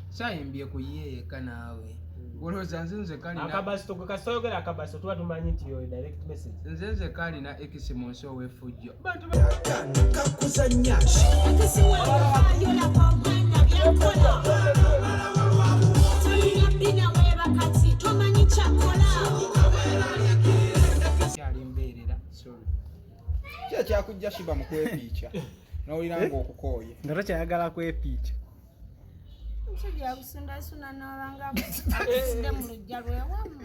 Sayimbye kuyeeka naawe. Olowooza nze kalina akabasito gwe kasoyogera akabasito tuba tumanyi nti yo direct message. Nze kalina ekisi mu nsi ow'effujjo. Kakuzanya kyali mbeerera. Kya kyakujja Sheebah mu kwepiica n'owulira ng'okukooye nga tokyayagala kwepiica. Omusajja yakusundasunda n'olanga akusinde mu lujja lwewamu.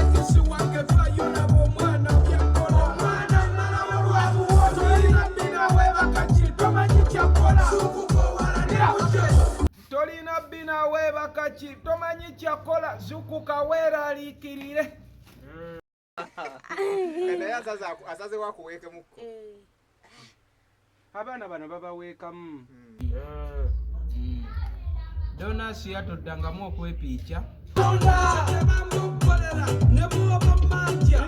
ekisi wange vayo laba omwana byakola omwana mala olwabuwo tolina bbina weebaka ki tomanyi kyakola Tolina bbina weebaka ki tomanyi kyakola zukuka weeraliikirire. naye asazewo akuweekemukko. Abaana bano babaweekamu. Donasi yatoddangamu okwepiica. tebamukolera ne muba manja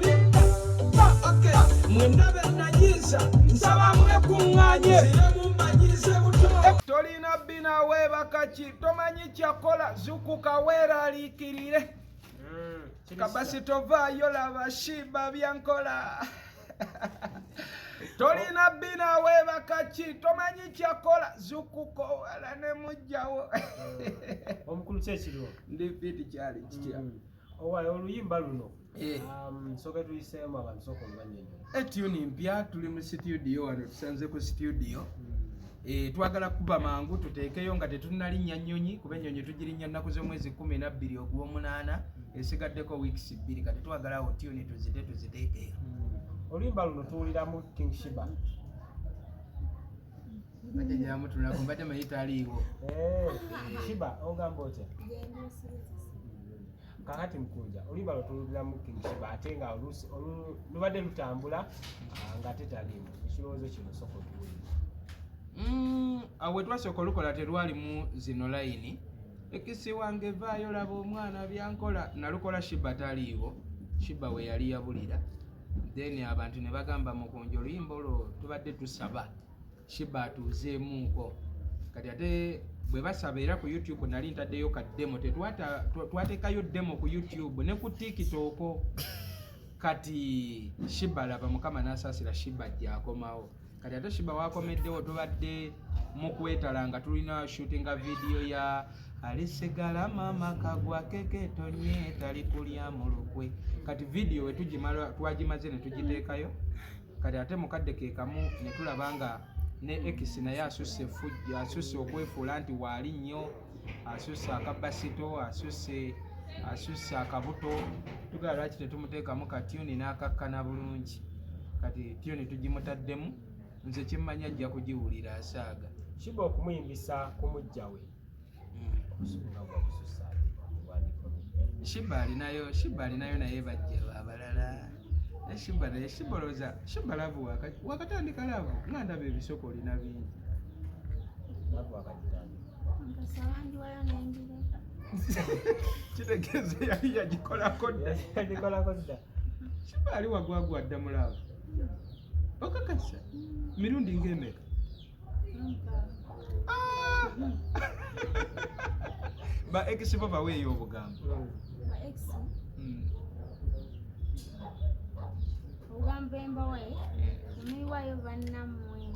mwena bennayiza nsaba mwekuŋŋaanye mumanyize buto. Tolina bbina weebaka ki tomanyi kyakola zukuka weeraliikirire. Kabasito vaayo laba Sheebah byankola. Tolina bbina weebaka ki tomanyi kyakola zukuka wala ne mujjawo. Omukulu kyekiriwo. Ndi fiti kyali kitya. Owaye oluyimba luno. Eh. Soka tuyiseemu abantu sooka olubanyenya. Etuni mpya tuli mu studio wano tusanze ku studio. Twagala kuba mangu tuteekeyo nga tetunalinnya nnyonyi kuba ennyonyi tugirinnya nnaku z'omwezi 12 ogw'omunaana esigaddeko weeks 2 kati twagala awo tuni tuziteekeyo. Oluyimba luno tuwuliramu King Sheebah. Bajajamu tunako mbadde mayita aliiwo. Sheebah ogamba otya? Kakati Mukunja oluyimba luno tuwuliramu King Sheebah ate nga lubadde lutambula ng'ate taliimu. Ekirowoozo kino sooka otuwulire. Awe twasooka olukola terwalimu zino layini. Ekisi wange vaayo laba omwana byankola nalukola Sheebah taliiwo. Sheebah we yali yabulira. Then abantu ne bagamba Mukunja oluyimba olwo tubadde tusaba Sheebah atuuzeemuuko. Kati ate bwe basaba era ku YouTube nali ntaddeyo ka demo twateekayo demo ku YouTube ne ku TikTok. Kati Sheebah laba Mukama n'asaasira Sheebah gy'akomawo. Kati ate Sheebah wakomeddewo tubadde mu kwetala nga tulina shootinga video ya alisigala mama kagwa keke tonye tali kulya mu lukwe. Kati video we twagimaze ne tugiteekayo. Kati ate mukadde ke kamu ne tulaba nga ne X naye asusse okwefuula nti waali nnyo, asusse akabasito, asusse akabuto. Tugala lwaki tetumuteekamu katyuni n'akakkana bulungi. Kati tyuni tugimutaddemu nze kimmanya ajja kugiwulira asaaga. Sheebah okumuyimbisa kumujja we. Sheebah alinayo naye bajja abalala. Sheebah loza Sheebah lavu wakatandika lavu nga ndaba ebisoko olina bingi. Lavu wakatandika. Nkasawangi wayo n'enjira. Kitegeeza yali yagikolako dda. Yagikolako dda. Sheebah ali wagwagwa dda mu lavu. Okakasa mirundi ng'emeka. Ba X baba weeyo obugambo. Ba X. Obugambo embawe mumiwayo bannammwe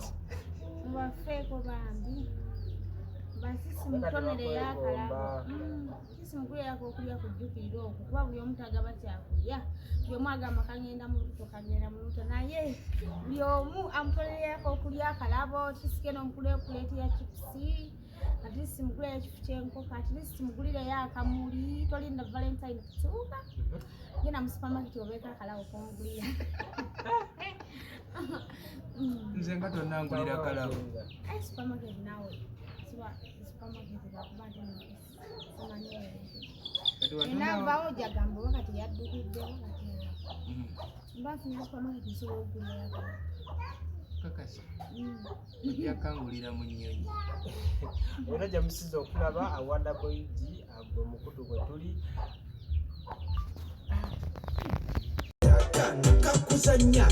mubafeeko bambi basisi mutonere yakalabo sisi mukulu yakokulya kujjukirira okwo kuba buli omu tagaba kyakulya buli omu agamba kagenda mu luto kagenda mu luto naye buli omu amutonere yakokulya akalabo kisike n'omukulu puleeti ya chipusi atisi mugulira ekifu ky'enkoko atisi mugulireyo akamuli tolinda valentine kutuuka genda mu supermarket obeeka akalabo komugulira. Nze nga tonnangulira akalabo. Supermarket nawe supermarket bakubadde enavaawo jagamba wakati yaddukidde wakati mbafunira supermarket nsobola okugulirayo akalabo. Kakasa yakangulira mu nnyonyi. Era gye musize okulaba awanda boyidi agwe mukutu gwe tuli. tuzanya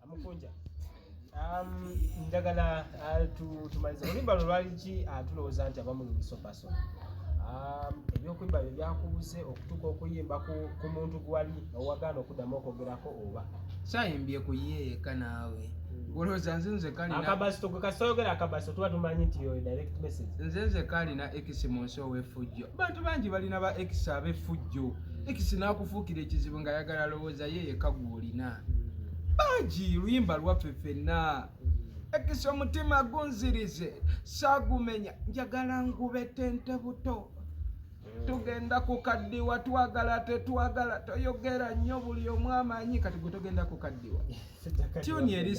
Mukunja. Njagala tumaliza oluyimba lwaliki tulowooza nti abamu lusopaso ebyokuyimba bye byakubuze okutuuka okuyimba ku muntu gwali owagaana okuddamu okwogerako oba sayimbye kuyeeka naawe olowooza nze kali akabasito gwe kasoyogera akabasito tuba tumanyi nti yo direct message nze kalina ekisi mu nsi ow'effujjo bantu bangi balina ba ekisi ab'effujjo ekisi n'akufuukira ekizibu nga yagala lowooza yeeka gw'olina bangi luyimba lwaffe ffenna ekisi omutima gunzirize saagumenya njagala ngubete nte buto tugenda kukaddiwa twagala tetwagala toyogera nnyo buli omu amanyi kati gwe togenda kukaddiwa tyuni eri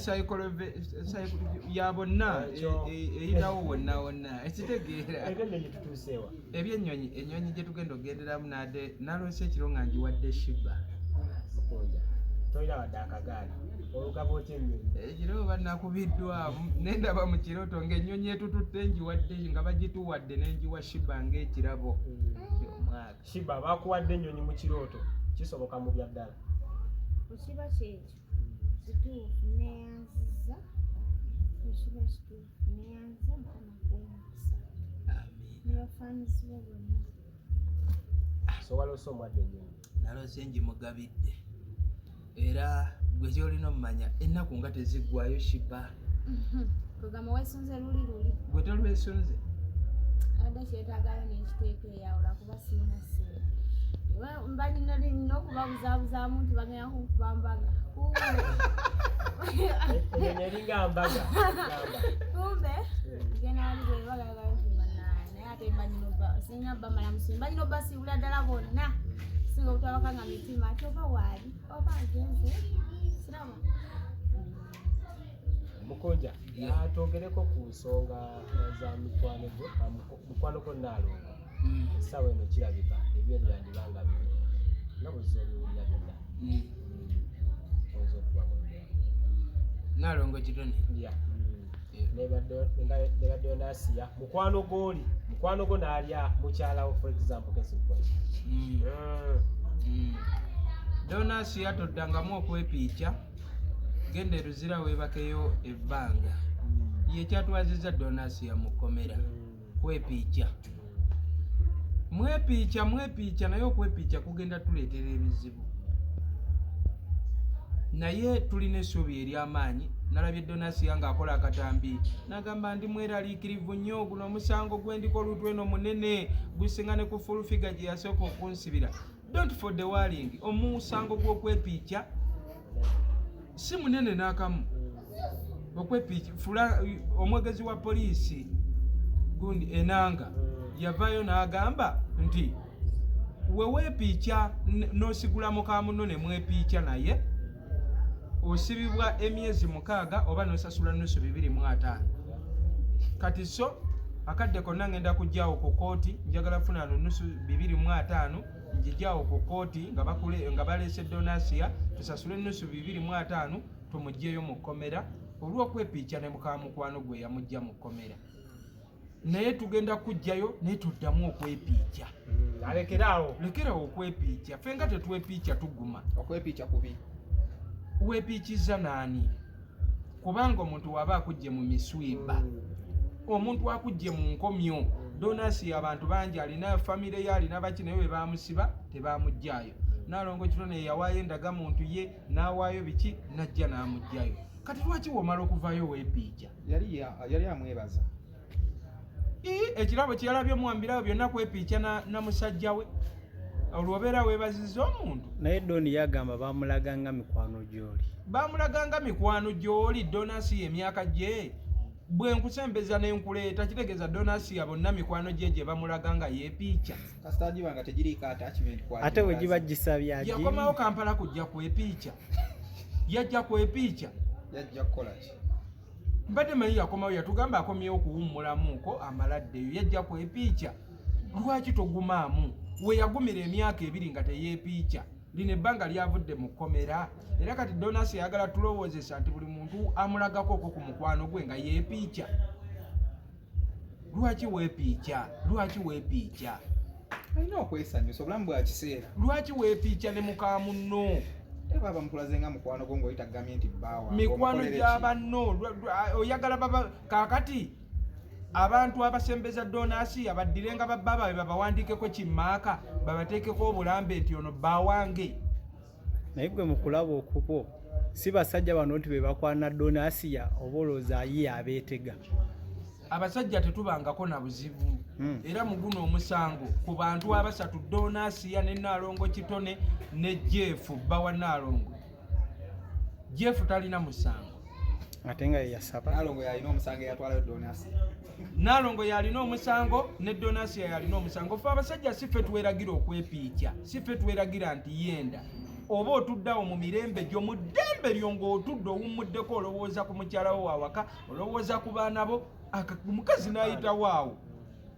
ya bonna eyitawo wonna wonna ekitegeera ebyennyonyi ennyonyi gye tugenda ogenderamu nade nalonsa ekiro nga njiwadde Sheebah toyina wadde akagaali olugabo otya ennyonyi ekiro bannakubiddwamu nendaba mu kirooto ng'ennyonyi etututte njiwadde nga bagituwadde nenjiwa Sheebah ng'ekirabo omwaka Sheebah bakuwadde ennyonyi mu kirooto kisoboka mu bya ddala Sheebah kyekyo kituufu neyanziza Sheebah kituufu neyanziza mukama gw'omukisa nebafaanizibwa bonna so walose omwadde ennyonyi nalose njimugabidde era gwe kyolina omumanya ennaku nga teziggwayo Sheebah kugamba weesunze luli gwe tolwesunze adda kyetaagayo n'ekiteeka eyawula kuba siina sente mbanyina okubabuzabuzaamu nti bagenda kunkuba mbaga eringa mbaga kumbe genda wali bwebagagayo naye ate singa bamala musimba banyina obbasiibula ddala bonna singa obutabakanga mitima ate oba waali oba agenze siraba Mukunja twogereko ku nsonga za mikwano gyo mukwano gwo Naalongo essaawa eno kirabika ebyo byandibanga biri nga bwezza obiwulira byonna oyinza okuba Naalongo kitone nebaddeyo n'asiya mukwano gwo n'alya mukyalawo for example kesinkwesi donasiya toddangamu okwepiikya genda eruzira weebakeyo ebbanga ye kyatwaziza donasi ya mukomera kwepiica mwepiica naye okwepiica kugenda tuleetera ebizibu naye tulina essuubi ery'amaanyi. Nalabye donasi yange akola akatambi nagamba ndi mweraliikirivu nnyo guno omusango gwendiko olutwe eno munene gusiŋŋane ku fulufiga gye yasooka okunsibira. Don't for the worrying, omusango gw'okwepiica si munene n'akamu. Okwepiica omwegezi wa poliisi gundi Enanga yavaayo n'agamba nti weweepiica n'osigula muka muno ne mwepiica naye osibibwa emyezi 6 oba n'osasula nusu 250. Kati so akadde konna ngenda kujjaawo ku kooti njagala funa nusu 250 njijjaawo ku kooti nga baleese donasiya tusasule nusu 250 tumugjeyo mu kkomera olw'okwepiica ne muka mukwano gwe yamujja mu kkomera. Naye tugenda kujjayo naye tuddamu okwepiica. Lekerawo okwepiica. Ffe nga tetwepiica tuguma. Okwepiica kubi. Weepiikiza naani? Kubanga omuntu waba akujje mu miswiba, omuntu akujje mu nkomyo, donasi abantu bangi alina famire ye alina baki naye we baamusiba tebaamugjayo. Naalongo Kitone yawaayo endagamuntu ye n'awaayo biki najja n'amugjayo. Kati lwaki womala okuvaayo weepiica? Yali amwebaza. Ekirabo kye yalabye muwambirawo byonna kwepiica na musajja we. Olwobeera weebaziza omuntu. Naye Doni yagamba baamulaganga mikwano gy'oli. Baamulaganga mikwano gy'oli donasi emyaka gye. Bwe nkusembeza ne nkuleeta kitegeeza donasi ya bonna mikwano gye bamulaganga yeepiica. Kasita gibanga tegiriiko attachment kwa. Ate we giba gisabya agi. Yakomawo Kampala kujja kwepiica. Yajja kwepiica. Yajja kukola ki? Mbadde manyi yakomawo yatugamba akomyewo okuwummulamuko amaladdeyo yajja kwepiica. Lwaki togumaamu? We yagumira emyaka 2 nga teyeepiica. Lino ebbanga lyavudde mu kkomera. Era kati donasi yagala tulowoozesa nti buli muntu amulagako okwo ku mukwano gwe nga yeepiica. Lwaki weepiica? Alina okwesanyusa obulamu bwa kiseera. Lwaki weepiica ne muka munno? Baba mukulaze nga mukwano gwo ng'oyita gavumenti bbawa. Mikwano gy'abanno oyagala baba kaakati abantu abasembeza donasi abaddirenga babba babe babawandiikeko kimmaaka babateekeko obulambe nti ono bba wange. Naye gwe mukulaba okubo si basajja bano nti be bakwana donasiya oba olowooza ye abeetega. Abasajja tetubangako na buzibu. Era mu guno omusango ku bantu abasatu donasiya ne Naalongo Kitone ne Jeff bba wa Naalongo. Jeff talina musango. Ate nga ye yasaba. Naalongo yalina omusango eyatwalayo donasi. Naalongo yalina omusango ne donasi yalina omusango. Ffe abasajja si ffe tweragira okwepiica, si ffe tweragira nti yenda oba otuddawo mu mirembe gyo mu ddembe lyo ng'otudde owummuddeko olowooza ku mukyala wo awaka olowooza ku baana bo omukazi n'ayitawo awo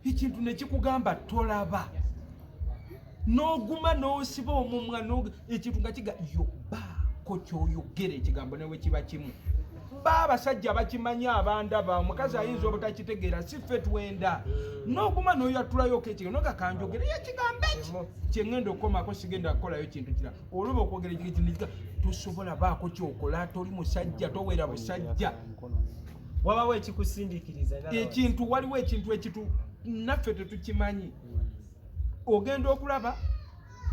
ekintu ne kikugamba tolaba n'oguma n'osiba omumwa ekintu nga kiga yobaako kyoyogera ekigambo newe kiba kimu. Abasajja bakimanyi abandaba omukazi ayinza obutakitegeera si ffe twenda n'oguma n'oyatulayo ekintu nogakanjogera yekigambo eki kyengenda okukomako sigenda kukolayo kintu kira oluba okwogera ekintu tosobola baako kyokola toli musajja towera busajja wabawo ekikusindiikiriza ekintu waliwo ekintu ekitu naffe tetukimanyi ogenda okulaba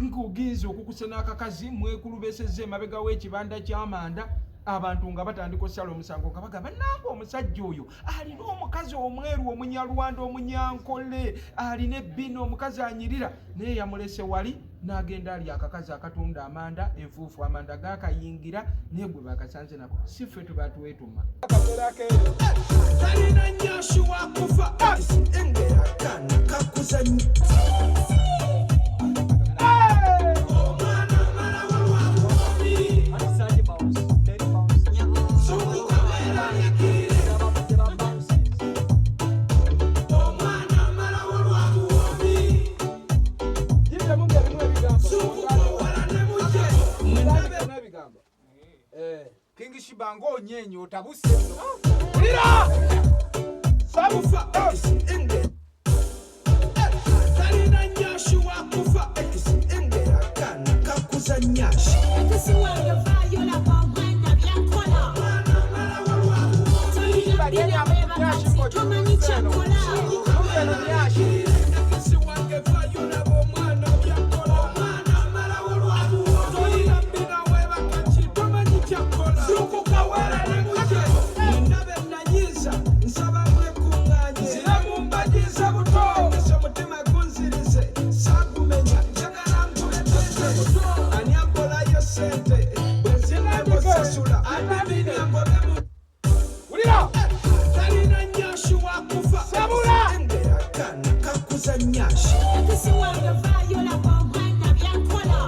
ng'ogenza okukusa n'akakazi mwekulubesezza emabega w'ekibanda ky'amanda abantu nga batandika osala omusango nga bagamba nange omusajja oyo alina omukazi omweru omunyalwanda omunyankole alina ebbina omukazi anyirira naye yamulese wali n'agenda ali akakazi akatunda amanda enfuufu amanda gaakayingira naye gwe bakasanze nako si ffe tuba tuwetuma talina nyashi wakufa engera kana kakuzanyi Kingi Sheebah ng'onyenye otabuse. Lira! Sabufa enge. Talina nyashi wakufa engera kana kakuza nyashi. Ekisi wange vaayo la bangwenda byakola. tomanyi kyakola ekisi wange vayo laba omwana byakola omwana amalawo lwabu tolina mbina webakaki tomanyi kyakola sukukawera ne muje ndabe nanyiza nsaba mwekuŋŋaanye zira mu mbadize buto ese mutima gunzirize saagumenya njagala nkuleteze buto ani ambolayo sente bwenzinebo sasula adibinyango bemu wulira talina nyashi wakufa sabula engera kana kakuza nyashi ekisi wange vayo laba omwana byankola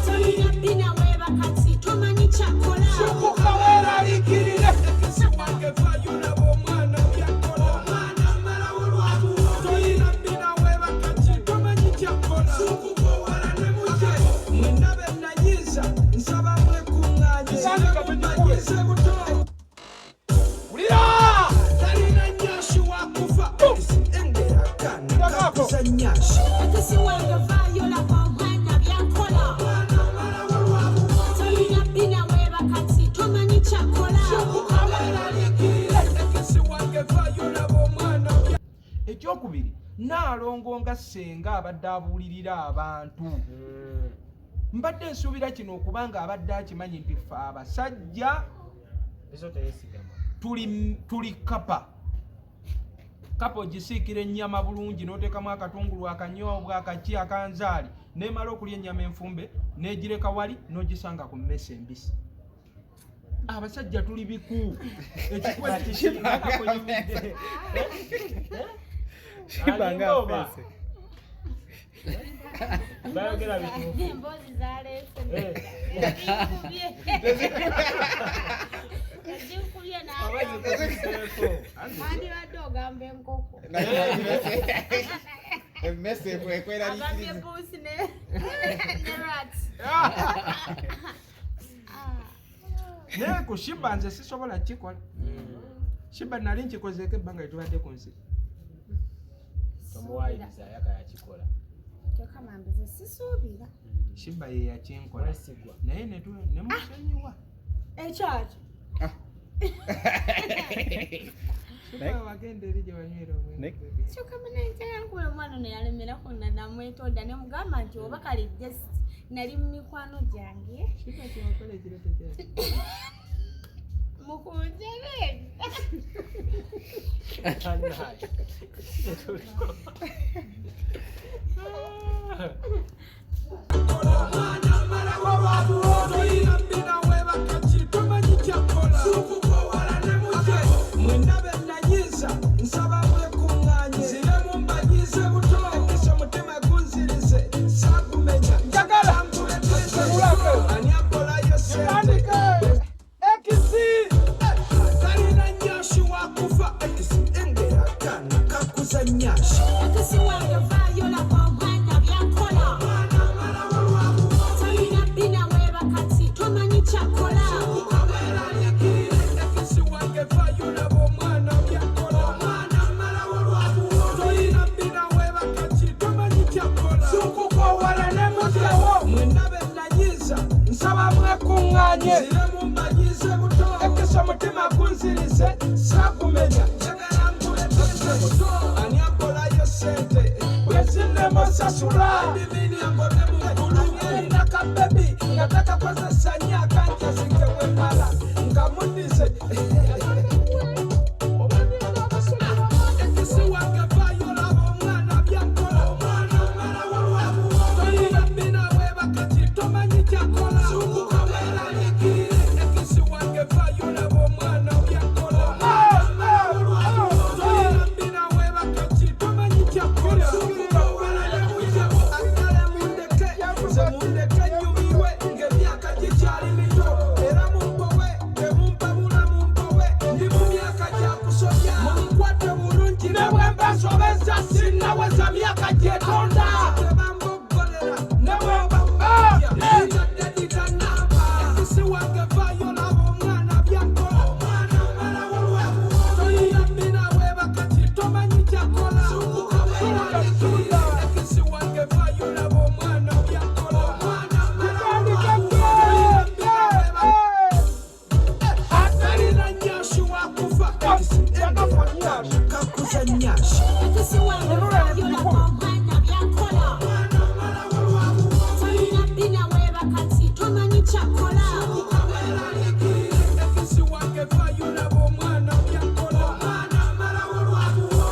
tolina bina webakati tomanyi kyakola sukukawera likirire ekisi wange vayo laba omwana byankola omwana amalawo lwabu tolina bina webakati tomanyi kyakola sukukawera ne muje mwendabe nanyiza nsaba mwekuŋŋaanye mbagize buto wulira talina nyashi wakufa ekisi engera kana kakuza nyashi ekisi wange vayo laba omwana byankola tolina bina webakati tomanyi kyakola sukukawera likirire ekisi wange vayo laba omwana ekyokubiri naalongo nga ssenga abadde abuulirira abantu mbadde nsuubira kino okubanga abadde akimanyi nti ffe abasajja ezo teyesigama tuli kapa ogisiikira ennyama bulungi n'oteekamu akatungulu akanyoobwa akaki akanzaali neemala okulya ennyama enfumbe n'egireka wali n'ogisanga ku mmese embisi abasajja tuli biku ekikwekikiakakonyumidde Sheebah ng'afeese. bayogera bituufu emboozi zaleese ezikubye nandibadde ogamba enkoko emmese ekwera agambye buusi ne rat naye ku Sheebah nze sisobola kikola Sheebah nali nkikozeeko ebbanga litubadde ku nsi tomuwaayiriza yaka yakikola kyokamambize sisuubira Sheebah ye yakinkola wesigwa naye nemusonyiwa ekyakyo Sheebah wagenda eri gye wanywera omwenge kyokamanenjalankula omwana ono yalemerako namwetonda nemugamba nti oba kalijja nali mu mikwano gyange Sheebah kyewakola ekirete kyaki Mukunja ne omwana amalawo lwabu tolina mbina webakaki tomanyi kyakola sukukawera ne muje mwendabe nanyiza nsaba mwekuŋŋaanye zire mu mbagize buto ekisa mutima gunzirize saagumenya njagala nkuleteze ani ambolayo sente ekisi talina nyashi wakufa ekisi engera kana kakuza nyashi ekisi wange vayo laba omwana byankola tolina bina webakati tomanyi kyakola sukukawera likirire ekisi wange vayo laba omwana byankola omwana amalawo lwabu tolina bina webakati tomanyi kyakola sukukawera ne mutewo mwendabe nanyiza nsaba mwekuŋŋaanye zire mu mbagize buto ekisa mutima gunzirize saagumenya njagala nkuleteze buto ani ambolayo sente bwezinemo sasula ndiminyango ne mugulu alina kabebi nga takakozesa nyaaka njazinge bwemala nga mundize ekisi wange vayo laba omwana byankola omwana amalawo lwabu tolina bina webakati tomanyi kyakola sukukawera likirire ekisi wange vayo laba omwana byankola omwana amalawo lwabu tolina bina webakati tomanyi kyakola sukukawera likirire akale mundeke nze mundeke nyumirwe ng'emyaka gikyali mito era mumpowe temumpabula mumpowe nyashi ekisi wange yola omwana byankola tolina bina weba kati tomanyi kyakola ekisi wange yola omwana byankola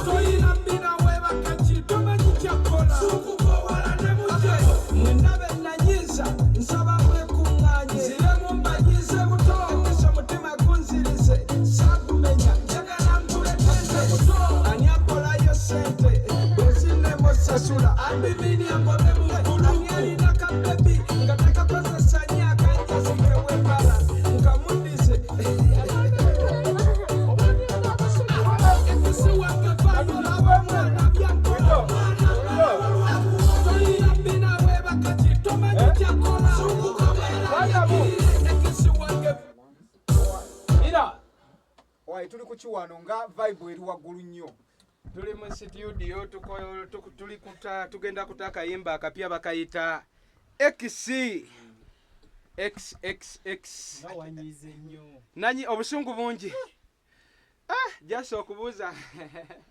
tolina bina weba kati tomanyi kyakola sukukola ne muje mwendabe nanyiza nsaba mwekunganye ziremu mbanyize buto ekisa mutima gunzirize sagumenya njagala nkuleteze buto ani akolayo sente bwezinemo sasula ambimini ambone mukulu anyalina kabebi nga tekakozesa nyaka njazikewebala nkamundize ekisi wange vayola omwana byankola tolina bina weba kati tomanyi kyakola ekisi wange Ira. Oyi tuli ku kiwano nga vibe eri waggulu nnyo. Tuli mu studio tugenda kuta akayimba akapya bakayita XXX. Nawanyize nnyo. Nanyi obusungu bungi. Jasa okubuuza.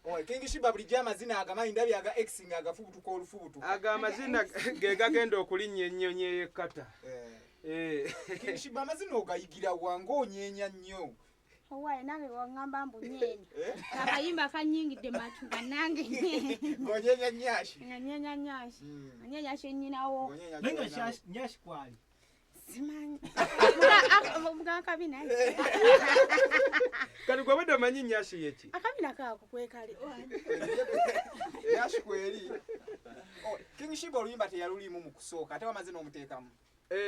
Oyi King Sheebah bulijjo amazina agamanyi ndabi aga X nga agafubutuka olufubutuka. Aga amazina ge gagenda okulinnya ennyonyi ey'ekkata. King Sheebah amazina ogayigira wange onyeenya nnyo. Owaye nange wangamba mbu nyeeni akayimba kanyingidde matuga nange Ng'onyeenya nnyashi. nganyenya nyashi nganyenya shenyinawo Nenga nyashi kwali. simanyi mugakabina Kati gwe bwedde omanyi nnyashi yeki? akabina kaako kwekali Nyashi kweri. King Sheebah oluyimba teyalulimu mu kusooka ate wamaze n'omuteekamu.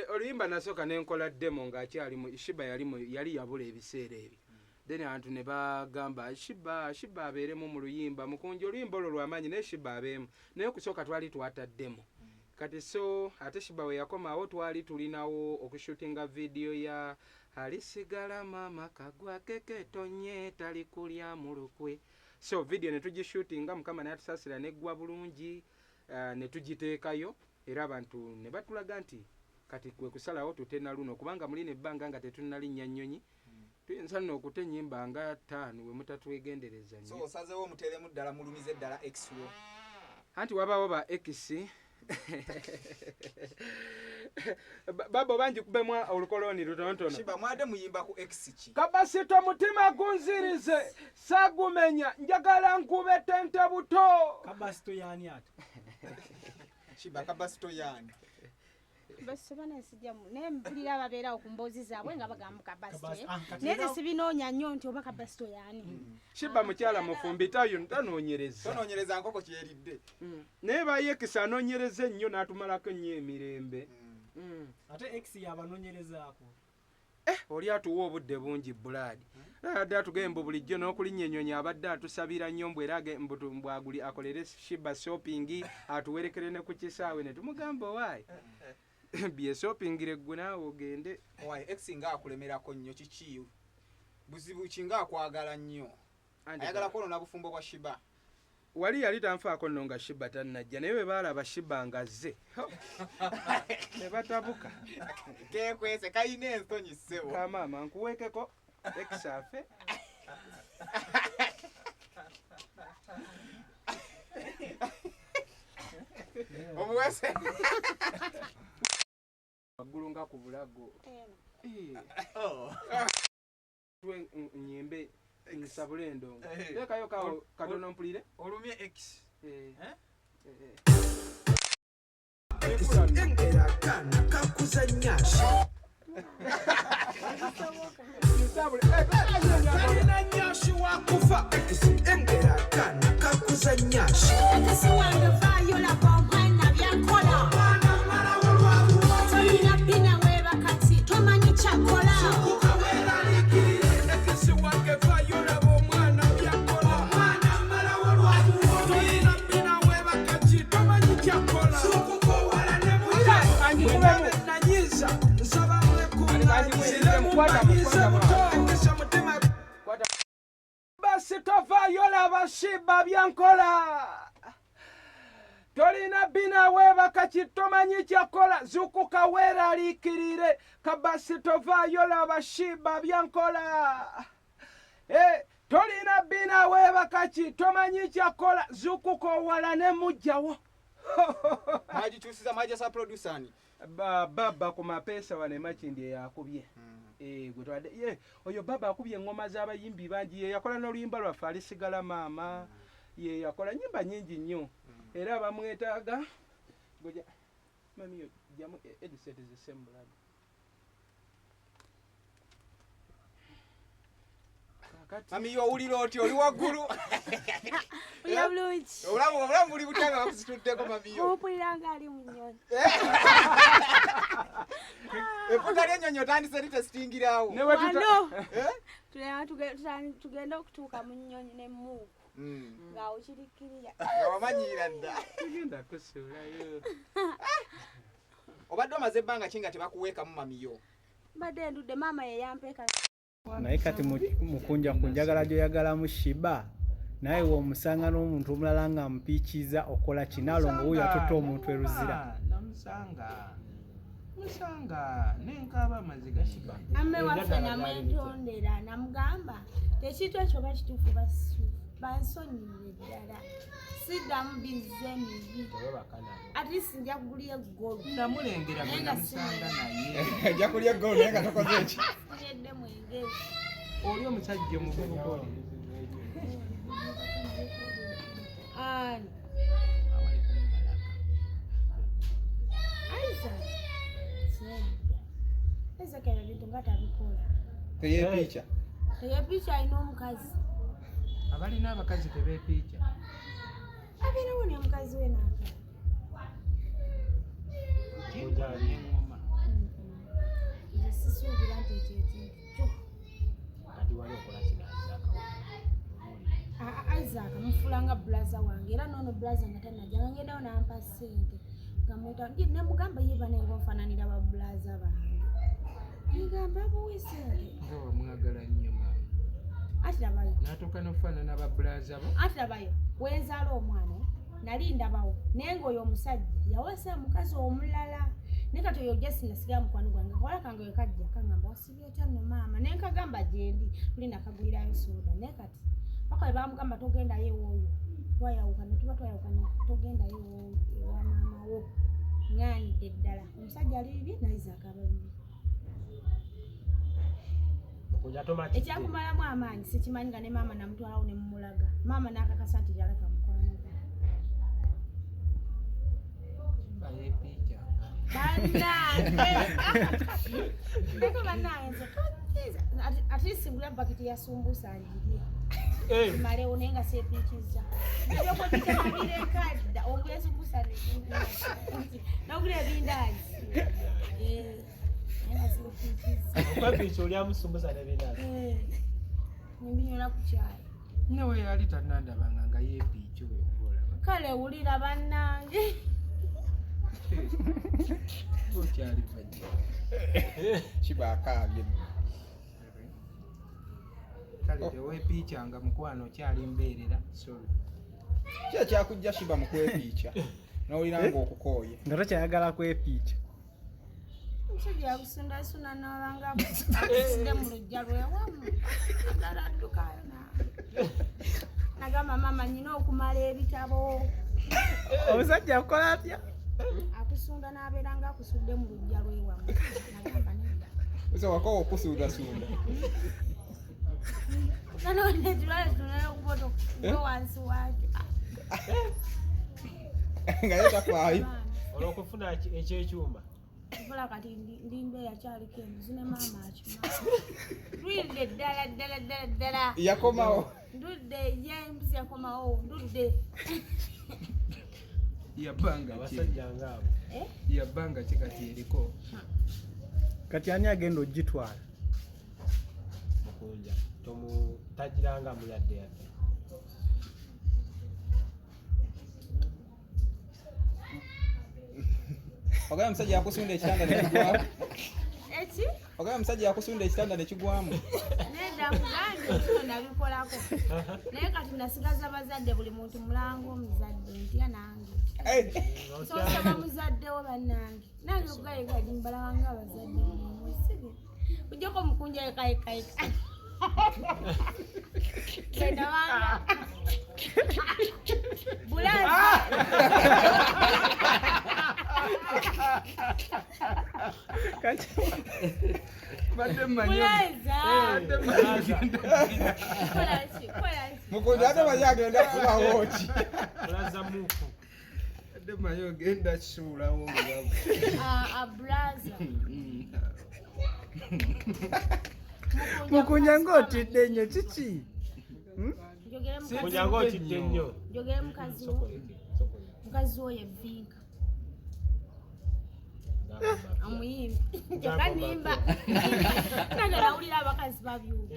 Oluyimba nasooka nenkola demo ng'akyalimu Sheebah yali yabula ebiseera ebyo. Then abantu ne bagamba Sheebah abeeremu mu luyimba Mukunja oluyimba olwo lw'amaanyi naye Sheebah abeemu naye okusooka twali twataddemu kati so ate Sheebah we yakomawo twali tulinawo okushootinga vidiyo ya alisigala mama kagwa keketonye tali kulya mu lukwe so vidiyo ne tugishootinga Mukama naye atusaasira neggwa bulungi ne tugiteekayo era abantu ne batulaga nti kati kwe kusalawo tutena luno kubanga mulina ebbanga nga tetunnalinnya nnyonyi tuyinza nno okuta ennyimba nga 5 we mutatwegendereza nnyo So osazeewo omuteeremu ddala mulumize ddala X wo. anti wabaawo ba X babo bangi kubemu olukoloni lutonotono Sheebah mwade muyimba ku X ki? kabasito mutima gunzirize sagumenya njagala nkube tente buto Kabasito yani ate. Sheebah kabasito yani. basibana sijamu naye mpulira ababeera okumboozi zaabwe nga bagamba kabasito kati naye era- sibinoonya nnyo nti oba kabasito yani Sheebah mukyala mufumbi tanoonyereza Tonoonyereza nkoko kyeridde. naye bayekisa anoonyereza ennyo n'atumalako nnyo emirembe Ate X yabanonyerezaako. oli atuwa obudde bungi bulaadi adde atugenda bulijjo n'okulinnya ennyonyi abadde atusabira nnyo mbwaguli akolere Sheebah shopping atuwerekere ne ku kisaawe ne tumugamba owaayi bye shoppingire ggwe naawe ogende Oyi X nga akulemerako nnyo kiki? Buzibu ki nga akwagala nnyo? Ayagala kwonona bufumbo bwa Sheebah. wali yali tanfaako nno nga Sheebah tannajja naye bwe baalaba Sheebah ngazze ne batabuka Kekwese kayina ensonyi ssebo. kamaama nkuweekeko ekisaafe Omuwese. waggulu nga ku bulago nyimbe nsabule endongo teekayo kawo katono mpulire Olumye X. engera kana kakuza nyashi talina nyashi wakufa engera kana kakuza nyashi ekisi wange vayola omwana byankola tolina bina weba kati tomanyi kyakola ekisi wange vayola omwana byakola tolina bina weba kati tomanyi kyakola sukukowala ne mulabe nanyiza nsaba mwekunganyiziremu mbanyize buto ekisa mutima basi tovayola bashiba byankola tolina bina weba kati tomanyi kyakola zukuka weeraliikirire kabasi tovayola bashiba byankola tolina bina webakaki tomanyi kyakola zukukowala ne mujjawo Majichusiza maji sa producer ni. Baba ku mapesa wane makindi yakubye. Gwe twadde ye oyo baba akubye engoma z'abayimbi bangi ye yakola n'oluyimba lwaffe alisigala maama ye yakola nyimba nyingi nnyo era bamwetaaga goja mami yo jamu headset zisembula Mami yo uliro oti oli waggulu. Oya bulungi. Olamu buli butanga bakusituddeko mami yo. Opuliranga ali mu nnyonyi. Efuta ly'ennyonyi otandise litesitingirawo. ne wetuta Tugenda okutuuka mu nnyonyi ne muuku. Ng'awo kirikirira. Nga wamanyiira dda. tugenda kusuulayo Obadde omaze ebbanga ki nga tebakuweekamu mami yo? Mbadde ndudde maama ye yampeeka. naye kati Mukunja kunjagala gyoyagalamu Sheebah naye womusanga n'omuntu omulala nga mpiikiza okola kinalo ng'oyo atutte omuntu eruzira musanga nenkaaba amaziga Sheebah Amme waffe namwetondera namugamba tekintu ekyo bakituufu bansonyiire ddala siddamu bizze mibi ati sinja kugulya eggolu namulengera bwe namusanga naye Ajja kulya eggolo naye nga tokoze eki. funyedde mwengezi oli omusajja omuvubuka oli ani ezekera bintu nga tabikola Teyepiica. teyepiica alina omukazi abalina abakazi tebeepiica abeerawo ne mukazi we naakala engoma nze sisuubira nti ekyo ekintu kati wali okola kinazaaka Isaac mufulanga bulaza wange era noono bulaza nga tanajja ngendawo nampa ssente nga mweta ne mugamba yeba nenga ofaananira babulaza bange ngamba buwe ssente nga wamwagala nnyo maama ati labayo n'atuuka n'okufaanana babulaza bo ati labayo wenzaala omwana nali ndabawo naye ng'oyo omusajja yawasa mukazi omulala naye kati oyo ojja sinasigira mukwano gwange kawala kange we kajja kangamba wasibye otya nno maama naye nkagamba gyendi tuli nakagulirayo soda naye kati paka we bamugamba togendayo ewooyo twayawukana tuba twayawukana togendayo ewa maama wo ŋŋaanidde ddala omusajja ali bibi nayizaaka babibi ekyakumalamu amaanyi sikimanyi nga ne maama namutwalawo ne mumulaga maama n'akakasa nti yalaka mukwano bayeepiica Ndeko bannange ate singula bakiti ya sumbusa njirye malewo naye nga seepiikiza ebyokwekitemalira ekadda ogula sumbusa nogula ebindaazi naye nga seepiikiza okwepiica olyamu sumbusa n'ebindaazi nembinyola ku kyayi newe yali tanandabanga nga yeepiica oyo olaba kale wulira bannange okyali bajja Sheebah akaabye. kale teweepiicanga mukwano okyali mbeerera sorry Kiki ekyakujja Sheebah mu kwepiica? N'owulira ng'okukooye. nga tokyayagala kwepiica omusajja yakusundasunda n'olanga akusidde mu lujja lwewamu agala addukayo nagamba maama nyina okumala ebitabo omusajja akola atya akusunda n'abeera nga akusudde mu lujja lwewamu nagamba nedda Wako okusuudasuunda. nanonetulale tunayo okuboto go wansi wakyo Nga ye tafaayo. olw'okufuna ekyekyuma kola kati ndi mbeera kyaliko embuzi ne maama akima ndudde ddala Yakomawo. ndudde yembuzi yakomawo ndudde yabbanga abasajja ngaabo yabbanga kikati eriko kati ani agenda ogitwala Mukunja tagiranga muyadde yadde Ogaya omusajja yakusunda ekitanda ne kigwamu. eki Ogaya omusajja yakusunda ekitanda ne kigwamu. nedda kugambye kino nabikolako naye kati nasigaza bazadde buli muntu mulango omuzadde ntya nange nsosaba muzaddewo bannange nange okugayigaji mbalabanga abazadde musige ujjako Mukunja yekayekayeka Genda wanga. Bulazi. Kati Badde mmanyi. Bulaza. Kola ki? Mukunja ate baye agenda kubawo ki? Bulaza muku. Badde mmanyi ogenda kisuulawo obulabu. Bulaza. Mukunja ng'otidde nnyo kiki? Mukunja ng'otidde nnyo. Njogera mukazi wo. Mukazi wo ye Vinka. Amuyimbi. Njakanimba. Nagala awulira abakazi babyuka.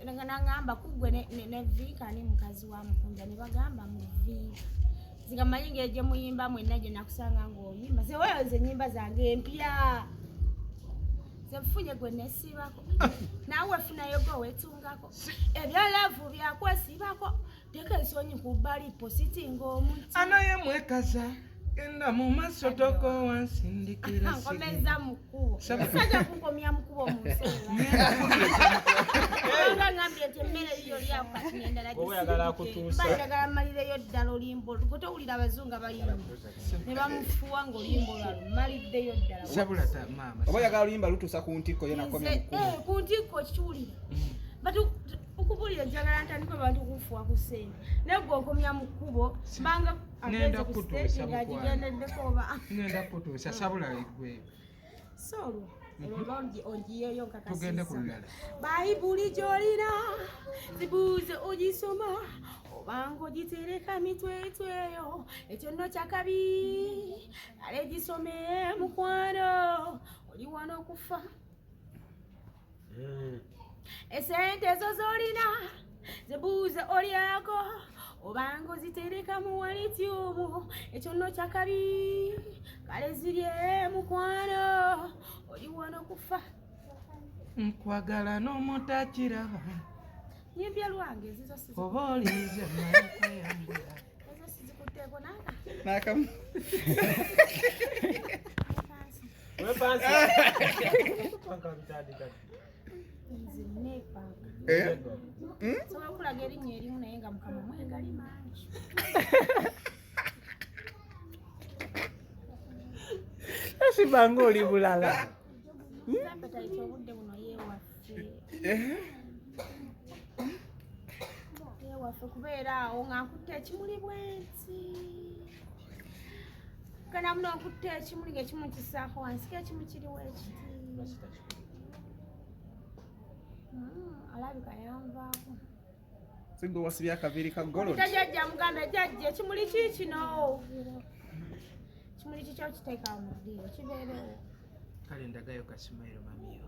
Nangamba kugwe ne Vinka ni mukazi wa Mukunja ne bagamba mu Vinka. Zigamanyi ngeri gye muyimba mwenna gye nakusanga ng'oyimba. Se wewe ze nnyimba zange empya. Zefunye gwe nesibako. Nawe funayo gwe wetungako. Ebyalavu byakwesibako. Teka ensonyi ku bbali positi ng'omuti. Anaye mwekaza. Genda mu maaso toko wansindikira sigi. Nkomeza mukubo. Sajja kunkomya mukubo mu nseera. Ngambye nti emmere yiyo lyako kati n'endala Wowe oyagala kutuusa. Njagala mmalireyo ddala oluyimba olwo. Towulira abazungu abayimba. Ne bamufuwa ng'oluyimba olwo mmaliddeyo ddala. Sabula ta maama. Oba oyagala oluyimba lutuusa ku ntikko ye nakomya Mukunja. Ku ntikko kikiwulira. Okubulira njagala ntandika abantu okufuwa ku ssente. Naye gwe onkomya mu kkubo mbanga Ngenda kutuusa nga mukwano. gigendeddeko oba. Ngenda kutuusa sabula igwe. So olwo ogiyeyo nkakasiisa. Tugende ku lulala. Bayibuli gy'olina zibuuze ogisoma obanga ogitereka mitwetweyo ekyo nno kyakabi kale gisome mukwano oli wano okufa. Esente ezo z'olina zibuuze olyako obanga ozitereka mu walitiyumu ekyo nno kyakabi kale zirye mukwano oli wano okufa. Nkwagala n'omutakiraba. Nyimbye lwange ezizo Oba olize naye kweyambula. ezo sizikutteeko nanga. N'akamu. Wewe pansi. Paka bitadde kati. Nze neepanga. Sobola okulaga erinnya erimu naye nga mukama mwegali mangi. Asibanga oli bulala. Appetite obudde buno yeewaffe. Yeewaffe kubeera awo nga nkutte ekimuli bwensi. Kana muno nkutte ekimuli ng'ekimu kisaako wansi k'ekimu kiriwo ekiti. Alabika yanvaako. Sigwe wasibya akaviiri ka golodi. Jjajja muganda jjajja ekimuli kiikino. Ekimuli kikyo kiteeka mu ddiiro kibeerewo. Kale ndagayo ka Simayiro mamiyo.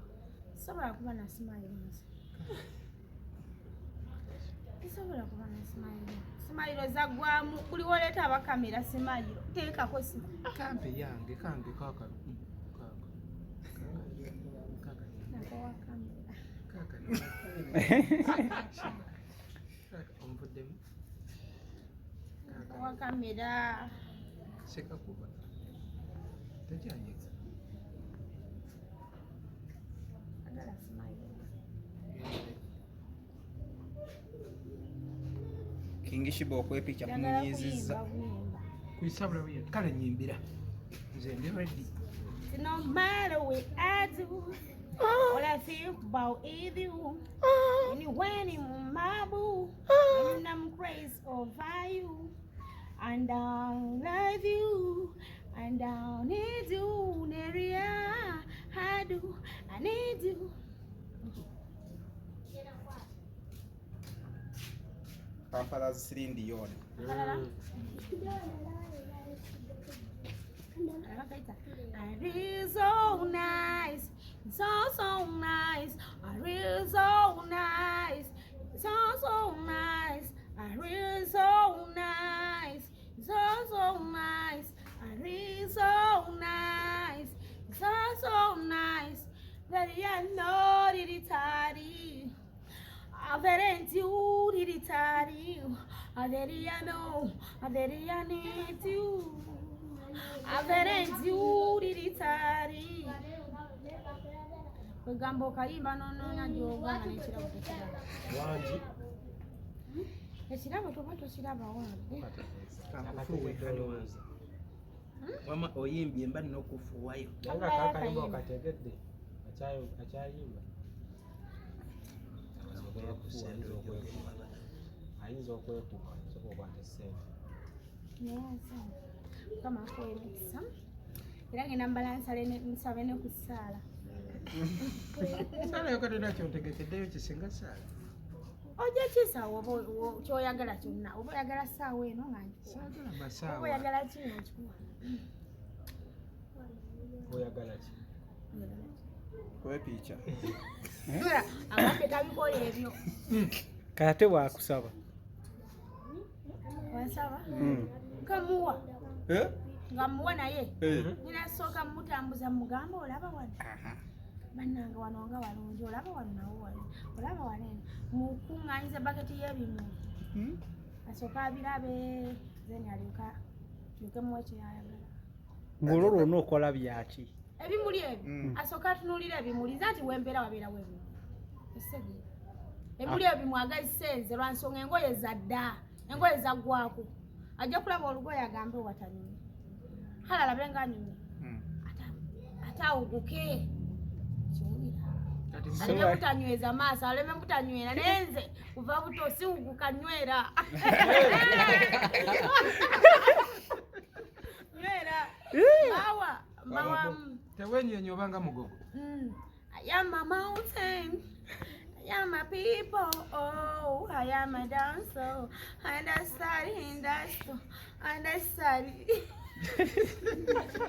Sobola kuba na Simayiro nze. Sobola kuba na Simayiro. Simayiro zaggwamu buli woleeta abakamera Simayiro. Teekako Simayiro. Kampe yange kange kaka. Nako wa kamera. Kaka. Omvuddemu. Nako wa kamera. Seka kuba. Tajanye. Agala Simayiro. King Sheebah okwepicha kumunyiizizza. Kuyisabula wiyo. Kale nyimbira. Nze ndi ready. No matter what I do, all I think about is you. When you went in my boo, when I'm crazy over you, and I love you, and I need you, Neria. I do, I need you. Kampala zisirindi yone. I feel so nice, so nice. I feel so nice, so nice. I feel so nice, so nice. I feel so nice, so nice. Very I know it tardy. I very you it tardy. I very I know, I very I need you. I very you it tardy. kwegamba okayimba n'onoonya gy'oganga n'ekirabo tekiraba. wangi Ekirabo toba tokiraba wadde. Kakufuuwe kalowooza. Wama oyimbye mba nina okufuuwayo. nanga kakayimba okategedde akyayimba ayinza okwekuba soka okwata essente Kama akuwa emikisa. Era ngenda mbala nsabe ne ku ssaala. Saala yokatera kyontegekeddeyo kisinga saala. Ojja kisaawa kyoyagala kyonna. Oba oyagala ssaawa eno nga Saagala oba masaawa. oyagala kino kikuwa. oyagala ki Kwepiica. Abaffe tabikola ebyo. Kate bwakusaba. Wansaba? Kamuwa. Eh? Nga muwa naye. Nina sooka mutambuza mugamba olaba wano. Bannange wano nga walungi olaba wano nawo wali. Olaba wano mukuŋŋaanyiza baketi y'ebimuli. Asooka abirabe zeni alyoka muwa kyeyayagala. Ng'olwo lwonna okola byaki? Ebimuli ebyo asooka atunuulira ebimuli nti wembeera wabeerawo ebimuli. Esege. Ebimuli ebyo bimwagazisa enze lwa nsonga engoye za dda, engoye zaggwako. Ajja kulaba olugoye agambe watanyumye. Hala alabe nga anyumye. Ate awuguke. Kiwulira. Aleme butanyweza maaso, aleme butanywera nenze kuva buto siwuguka nywera. Nywera. Bawa. Tewenyenye obanga mugogo. I am a mountain. I am a people. Oh, I am a dancer. And I study in that store. And I study.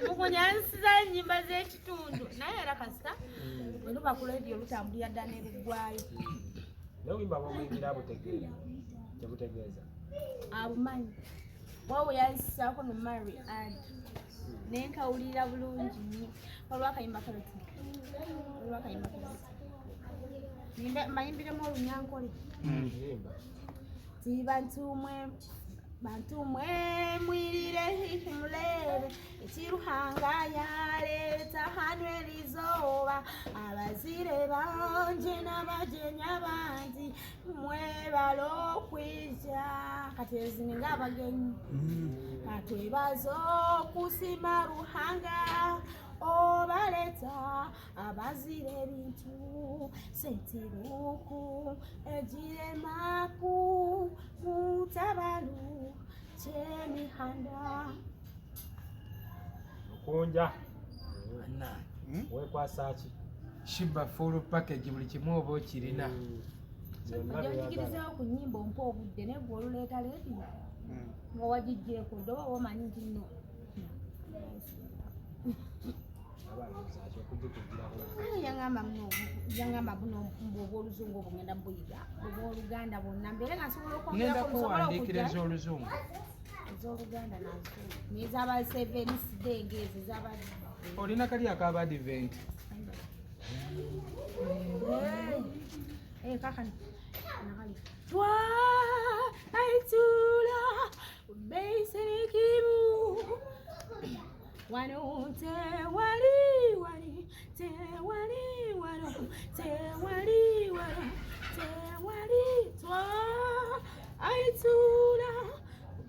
Mukunyansiza ennyimba z'ekitundu naye era kasita oluba ku leediyo lutambulira dda n'eruggwayo. n'obuyimba bw'omuyingira butegeera tebutegeeza Abumanyi wawe yansisaako no Mary Ad naye nkawulira bulungi nnyo olwakayimba kaloti mayimbiremu olunyankole yimba bantu mwe mwirire mulebe ekiruhanga yaleeta hano erizoba abazire banje n'abajenya bangi mwebala okwija kati ezini ng'abagenyi katwebaza okusima ruhanga obaleeta abazire ebintu sentiruku egiremaku mutabalu kyemihanda. Mukunja wekwasa ki Sheebah full package buli kimu oba okirina. Ojja njigirizawo ku nnyimba ompa obudde naye gwe oluleeta leediyo nga wagijjeeko dde oba omanyi nti nno yangamba buno mbwoba oluzungu obwo ngenda buyiga oba oluganda bwonna mbeere nga nsobola Ngenda kuwandiikira ez'oluzungu. ez'oluganda nazo n'ezaba Seventh Day ng'ezo ezaba Olina kali akaba Advent. kakani nakali twaitula beisirikimu wano tewali twaitula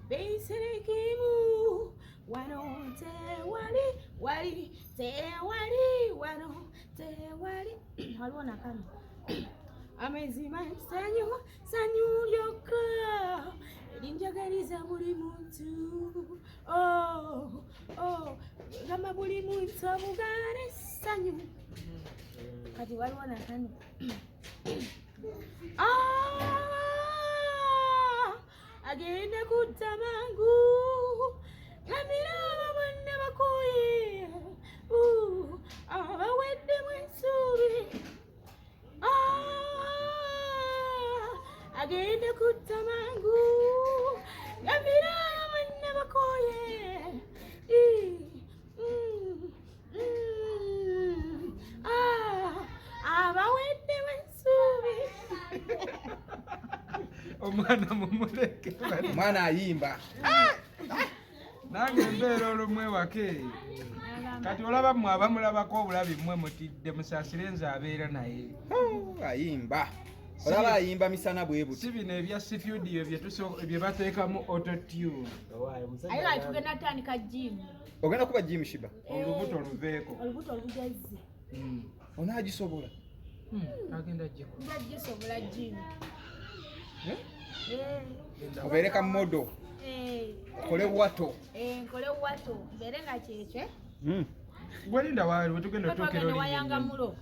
beisirikimu wano tewali waliwo nakano amazima sanyu lyokka erinjagaliza buli muntu gamba buli muntu obugala n'essanyu kati waliwo nakano agenda kutta mangu namiraba bonna bakoye abaweddemu ensuubi agenda kutta mangu namiraba bonna bakoye abaweddemu ensuubi. Omwana mumuleke. Mwana ayimba. Nange mbeera olumwe wake. bagamba. Kati olaba mmwe abamulabako obulabi mmwe mutidde musaasire nze abeera naye. Ayimba. Olaba ayimba misana bwe buti. Si bino ebya studio bye bateekamu autotune. Aye lwaki tugenda tutandika gym. Ogenda kuba Jim Sheebah. Olubuto luveeko. Olubuto olugezze. Onaagisobola. Agenda giko. Ndagisobola gym. Obeere ka modo. Kole wato. Nkole wato. Mbeere nga kyekye. Gwelinda waali wetugenda otuukira Oluyimba. Wayanga mulo.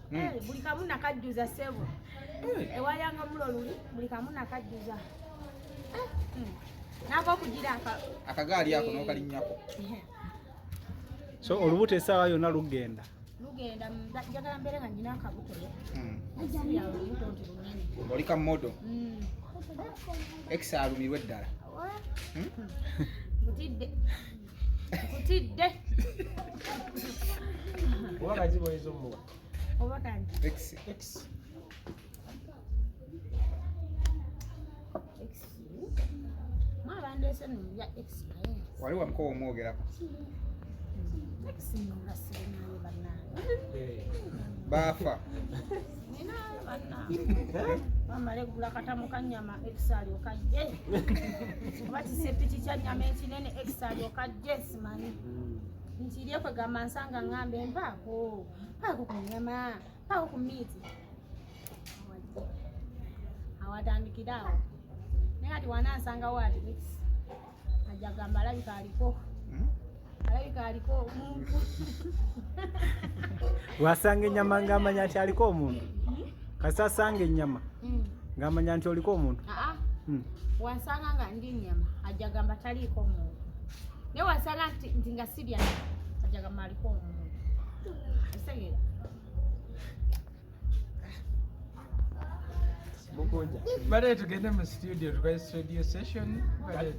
Buli kamu nakajjuza ssebo. Ewayanga mulo luli buli kamu nakajjuza. N'akokugira akagaali ako n'okalinnyako. So olubuto essaawa yonna lugenda. Lugenda njagala mbeere nga nina akabuto. Asiya olubuto nti lunene. Oli ka modo. Ex alumirwe ddala. Nkutidde. Oba kati bw'oyinza omuwa. Oba kanti. X. Mwabandeese nulya X naye. Wali wamukowa omwogerako. X nga sirinayo bannange. Baafa. Ninayo bannange. Bamale gula katamu ka nnyama X alyoka ajje. Oba kisepiki kya nnyama ekinene X alyoka ajje simanyi. Nkirye kwegamba nsanga ng'ambe mpaako. Mpaako ku nnyama. Mpaako ku miiti. Awatandikira awo. Naye kati wanansangawo ati X. Ajja gamba alabika aliko. Alabika aliko omuntu. Wasanga ennyama ng'amanya nti aliko omuntu. Kasita asanga ennyama ng'amanya nti oliko omuntu. Wansanga nga ndi nnyama ajja gamba taliiko omuntu. Naye wasanga nti nga sirya ajja gamba aliko omuntu. Esegera. Mukunja. Bale tugende mu studio tukole studio session. Kale